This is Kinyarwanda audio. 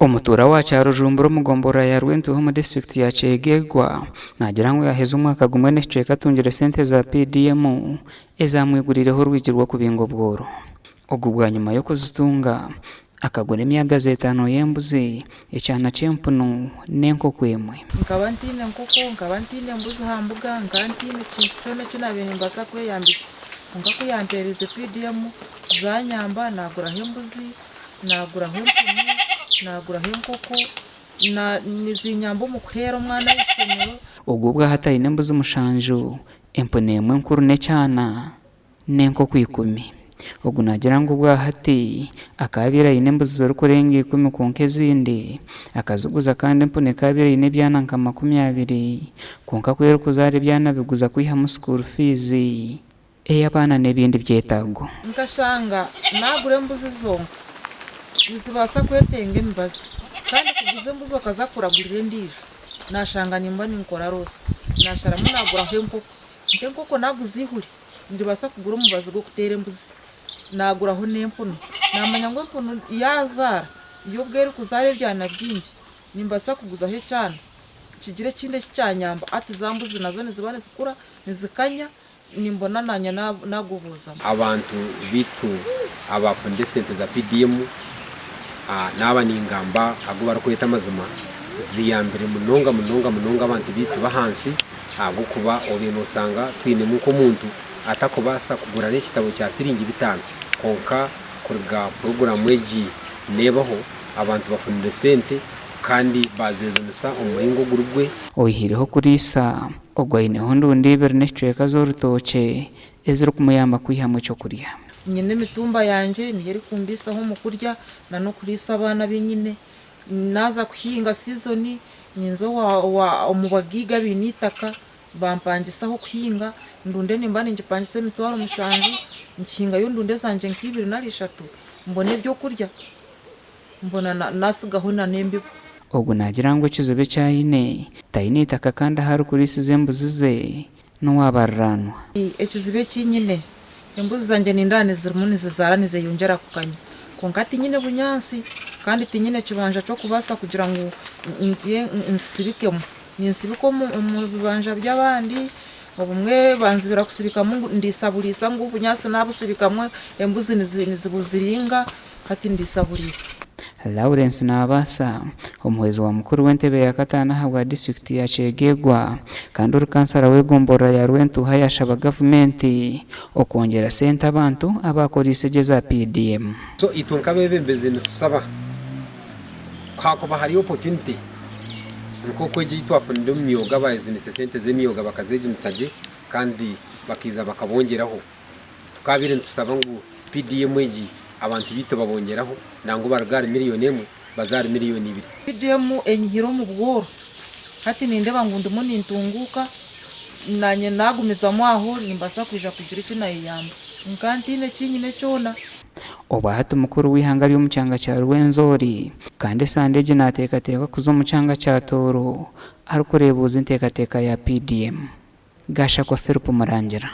Omutura wa cyaro Jumbura Mugombora ya Rwentuho mu district ya Kyegegwa nagira ngo yaheze umwaka gumwe n'icyo katungire sente za PDM ezamwigurireho rwigirwa ku bingo bworo ubwo bwa nyuma yo kuzitunga akagura imyaga zetano yembuzi icyana cyempunu nenko kwemwe nkaba ntine nkoko nkaba ntine mbuzi hambuga nkantine cyitone cy'nabene mbasa kwe yambise nga kuyampereze PDM za nyamba nagura hembuzi nagura hempunu nagura henkoko na nizinyamba umukwero mwana w'isomero ubwo bwa hataye nembuzi umushanju emponemwe nkuru ne cyana nenko kwikumi ubwo nagira ngo bwa hati akabira inembuzi zo kurenga 10 konke zindi akazuguza kandi empone kabira ine byana nka 20 konka kwero kuzari byana biguza kwiha mu school fees eyabana nebindi byetago nkashanga nagure mbuzi zonka nizibasa kwetenga imbazi kandi kuguze mbuzo kaza kuragurira ndije nashanga nimba ninkora rose nashara munagura henkoko naguzihuri ndibasa kugura umubazi go kutere mbuzi nagura ho nempuno namanya ngo mpuno yazara iyo bwere kuzare byana byinji nimbasa kuguza he cyane kigire kinde cyanyamba ati zambuzi nazo nizibane zikura nizikanya nimbona nanya nagubuza abantu bitu abafunde sente za PDM naba ningamba ago barakweta amazuma ziyambere munonga abantu bitu bahansi ago kuba obintu usanga twine muko muntu atakobasa kugura n'ikitabo cya siringi bitanu konka kurga program eji nebaho abantu bafunde sente kandi bazezunusa umuringo gurugwe oyihireho kurisa ogwayineho ndundi bernecyo kazorutoke ezero kumuyamba kwihamwe cyo kuriya nyine mitumba yanje niyeri kumbisa ho mukurya na no kurisa abana binyine naza kuhinga season ninzo wa umubagiga binitaka bampangisa ho kuhinga ndunde nimbane ngipangise mitwaro mushanju nkinga yo ndunde zanje nk'ibiri na 3 mbone byo kurya mbona nasigaho na nembi ubwo nagira ngo kizobe cyayine tayinitaka kandi hari kurisize mbuzi ze no wabaranwa ekizibe kinyine embuzi zanje nindane zirumuni zizaranize yongera kukanya konkati nyine bunyansi kandi tinyine kibanja cyo kubasa kugira ngo ngiye nsibikemo ninsibiko mu bibanja by'abandi ubumwe banzibira kusibika mu ndisaburisa ngo bunyasi nabusibikamwe embuzi nizibuziringa hati ndisaburisa Lawrence Nabasa umuhezi wa mukuru w'entebe ya katana habwa district ya Kyegegwa kandi urukansara wegombora ya Rwentuho yashaba government okongera sente abantu abakorisege za PDM so itunka bebembeze ntusaba kwako bahari opportunity nko kweje itwafunde mu myoga bayizinise sente ze myoga bakazeje mutaje kandi bakiza bakabongeraho tukabire ntusaba ngo PDM eji abantu bito babongeraho nango baragara miliyoni emwe bazari miliyoni 2 PDM enyihiro mu bworo hati ninde bangundu muni ntunguka nanye nagumiza mwaho nimbasa kuja kugira iki nayiyamba nkantine kinyine cyona oba hati mukuru w'ihangari y'umucanga cya Rwenzori kandi sandeje natekateka kuzo mucanga cya Toro ari kurebuza intekateka ya PDM gasha kwa Philip Murangira.